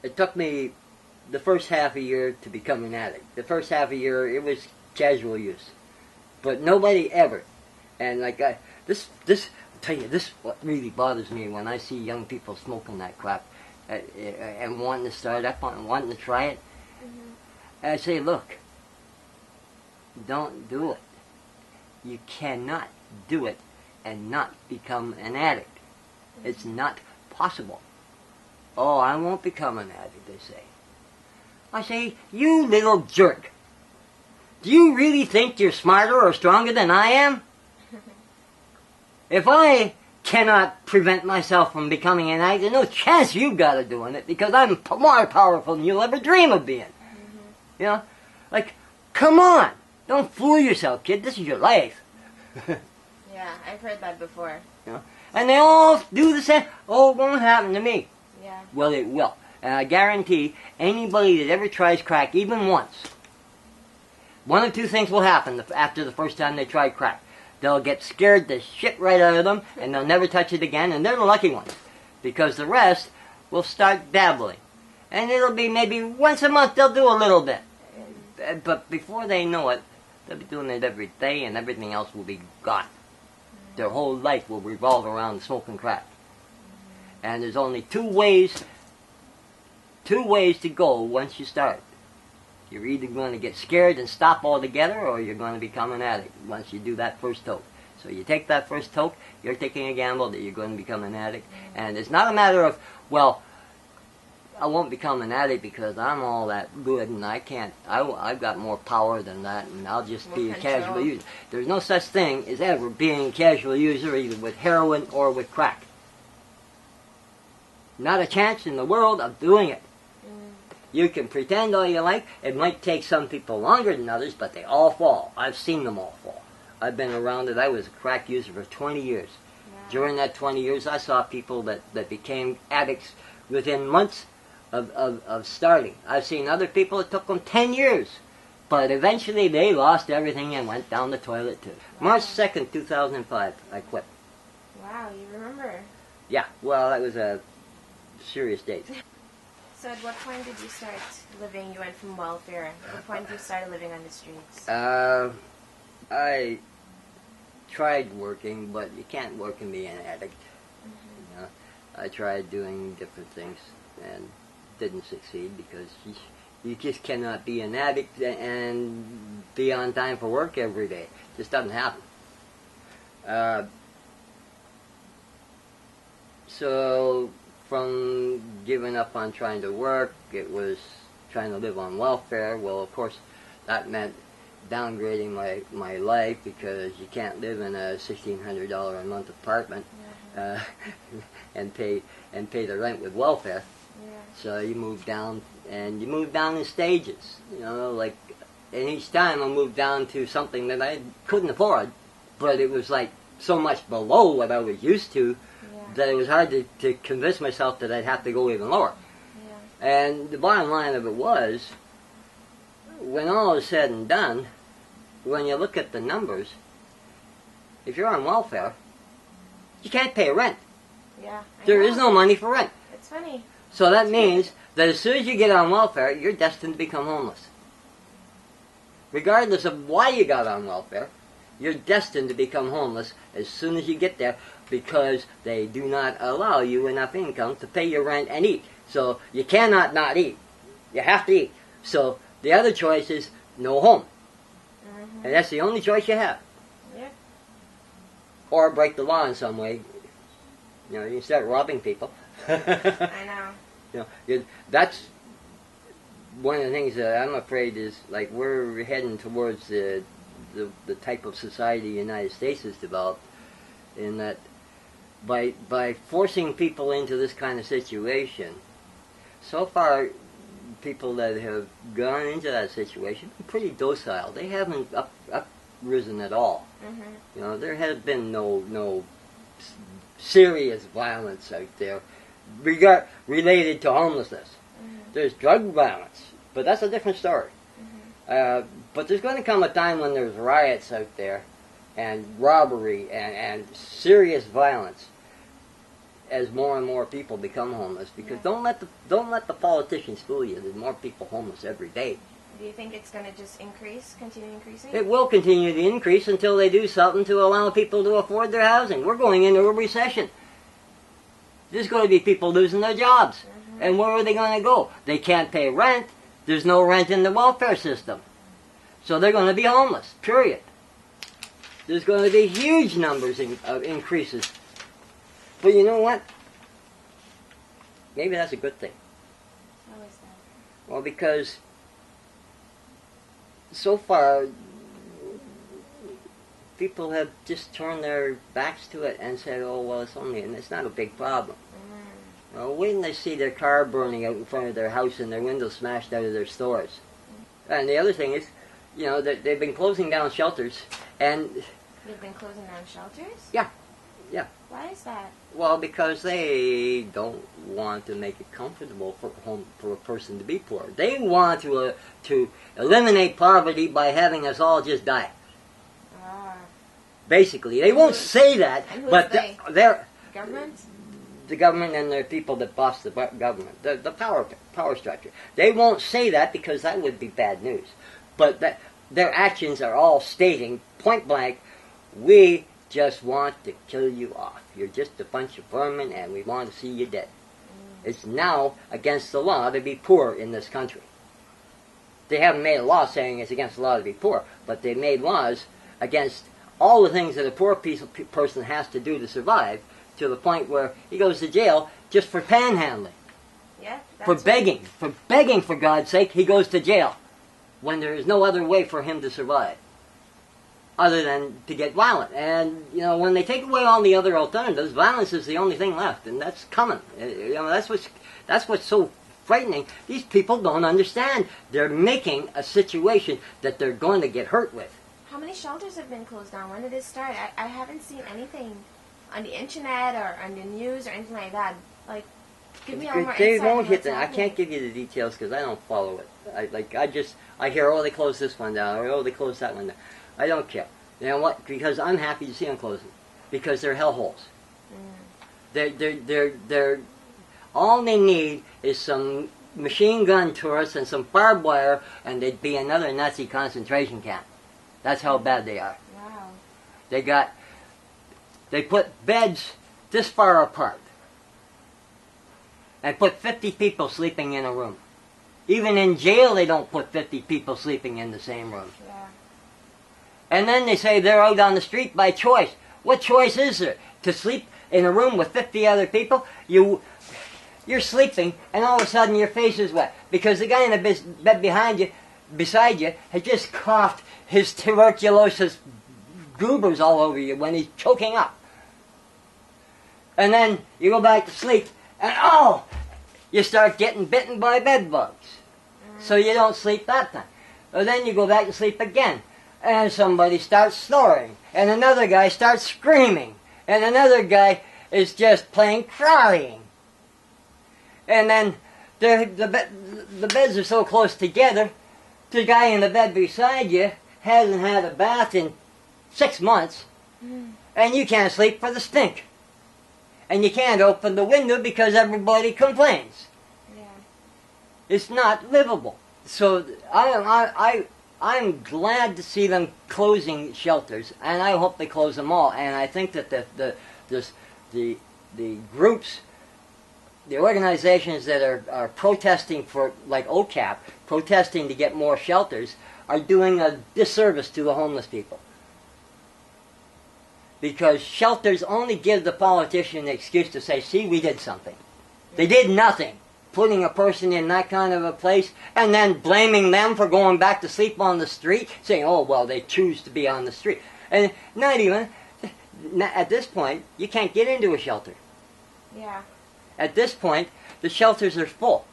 it took me the first half a year to become an addict. The first half a year, it was casual use. But nobody ever. And like, I'll tell you, this what really bothers me when I see young people smoking that crap and wanting to start up on it, wanting to try it. Mm-hmm. I say, look, don't do it. You cannot do it and not become an addict. Mm-hmm. It's not possible. Oh, I won't become an addict, they say. I say, you little jerk. Do you really think you're smarter or stronger than I am? If I cannot prevent myself from becoming an addict, there's no chance you've got of doing it, because I'm more powerful than you'll ever dream of being. Mm-hmm. You know? Like, come on. Don't fool yourself, kid. This is your life. Yeah, I've heard that before. You know? And they all do the same. Oh, it won't happen to me. Yeah. Well, it will. And I guarantee anybody that ever tries crack, even once, one of two things will happen after the first time they try crack. They'll get scared the shit right out of them, and they'll never touch it again, and they're the lucky ones. Because the rest will start dabbling. And it'll be maybe once a month they'll do a little bit. But before they know it, they'll be doing it every day, and everything else will be gone. Their whole life will revolve around smoking crack. And there's only two ways to go once you start. You're either going to get scared and stop altogether, or you're going to become an addict once you do that first toke. So you take that first toke, you're taking a gamble that you're going to become an addict. And it's not a matter of, well, I won't become an addict because I'm all that good and I can't, I've got more power than that, and I'll just be a casual user. There's no such thing as ever being a casual user, either with heroin or with crack. Not a chance in the world of doing it. You can pretend all you like. It might take some people longer than others, but they all fall. I've seen them all fall. I've been around it. I was a crack user for 20 years. Wow. During that 20 years, I saw people that became addicts within months of starting. I've seen other people, it took them 10 years. But eventually they lost everything and went down the toilet too. Wow. March 2nd, 2005, I quit. Wow, you remember? Yeah, well, that was a serious date. So at what point did you start living? You went from welfare. At what point did you start living on the streets? I tried working, but you can't work and be an addict. Mm-hmm. You know, I tried doing different things and didn't succeed because you just cannot be an addict and be on time for work every day. It just doesn't happen. So from giving up on trying to work, it was trying to live on welfare. Well, of course, that meant downgrading my life, because you can't live in a $1,600 a month apartment and pay the rent with welfare. Yeah. So you move down, and you move down in stages. You know, like, and each time I moved down to something that I couldn't afford, but it was like so much below what I was used to, that it was hard to convince myself that I'd have to go even lower. Yeah. And the bottom line of it was, when all is said and done, when you look at the numbers, if you're on welfare, you can't pay rent. Yeah, there is no money for rent. It's funny. So that means that as soon as you get on welfare, you're destined to become homeless. Regardless of why you got on welfare, you're destined to become homeless as soon as you get there, because they do not allow you enough income to pay your rent and eat. So you cannot not eat. You have to eat. So the other choice is no home. Mm-hmm. And that's the only choice you have. Yeah. Or break the law in some way. You know, you start robbing people. I know. You know, that's one of the things that I'm afraid is, like, we're heading towards the type of society the United States has developed, in that by forcing people into this kind of situation, so far people that have gone into that situation are pretty docile. They haven't uprisen at all. Mm-hmm. You know, there has been no serious violence out there related to homelessness. Mm-hmm. There's drug violence, but that's a different story. Mm-hmm. But there's going to come a time when there's riots out there, and robbery, and serious violence. as more and more people become homeless. Because don't let the politicians fool you. There's more people homeless every day. Do you think it's going to just continue increasing? It will continue to increase until they do something to allow people to afford their housing. We're going into a recession. There's going to be people losing their jobs. Mm-hmm. And where are they going to go? They can't pay rent. There's no rent in the welfare system. So they're going to be homeless, period. There's going to be huge numbers of increases. But you know what? Maybe that's a good thing. How is that? Well, because so far, people have just turned their backs to it and said, oh, well, it's not a big problem. Well, wait till they see their car burning out in front of their house and their windows smashed out of their stores. And the other thing is, you know, they've been closing down shelters, and... They've been closing down shelters? Yeah, yeah. Why is that? Well, because they don't want to make it comfortable for a person to be poor. They want to eliminate poverty by having us all just die. Basically, they won't say that, but they're government. The government and the people that boss the government, the power structure. They won't say that because that would be bad news. But their actions are all stating point blank, we just want to kill you off. You're just a bunch of vermin and we want to see you dead. It's now against the law to be poor in this country. They haven't made a law saying it's against the law to be poor, but they made laws against all the things that a poor person has to do to survive, to the point where he goes to jail just for panhandling. Yeah. For begging. For begging, for God's sake, he goes to jail when there is no other way for him to survive other than to get violent. And, you know, when they take away all the other alternatives, violence is the only thing left, and that's coming. You know, that's what's so frightening. These people don't understand. They're making a situation that they're going to get hurt with. How many shelters have been closed down? When did this start? I haven't seen anything on the internet or on the news or anything like that. Like, give me a little more They insight. won't hit that. I can't give you the details because I don't follow it. I hear, oh, they closed this one down, or oh, they closed that one down. I don't care. You know what? Because I'm happy to see them closing, because they're hellholes. They're all they need is some machine gun turrets and some barbed wire, and they'd be another Nazi concentration camp. That's how bad they are. Wow. They put beds this far apart and put 50 people sleeping in a room. Even in jail, they don't put 50 people sleeping in the same room. Yeah. And then they say they're out on the street by choice. What choice is there? To sleep in a room with 50 other people? You're sleeping, and all of a sudden your face is wet because the guy in the bed beside you, has just coughed his tuberculosis goobers all over you when he's choking up. And then you go back to sleep, and oh, you start getting bitten by bed bugs. So you don't sleep that time. And then you go back to sleep again, and somebody starts snoring, and another guy starts screaming, and another guy is just plain crying. And then the beds are so close together, the guy in the bed beside you hasn't had a bath in 6 months, and you can't sleep for the stink. And you can't open the window because everybody complains. Yeah. It's not livable. So I'm glad to see them closing shelters, and I hope they close them all. And I think that the groups, the organizations that are protesting for, like OCAP, protesting to get more shelters, are doing a disservice to the homeless people. Because shelters only give the politician the excuse to say, see, we did something. They did nothing. Putting a person in that kind of a place and then blaming them for going back to sleep on the street, saying, oh, well, they choose to be on the street. And not even, at this point, you can't get into a shelter. Yeah. At this point, the shelters are full.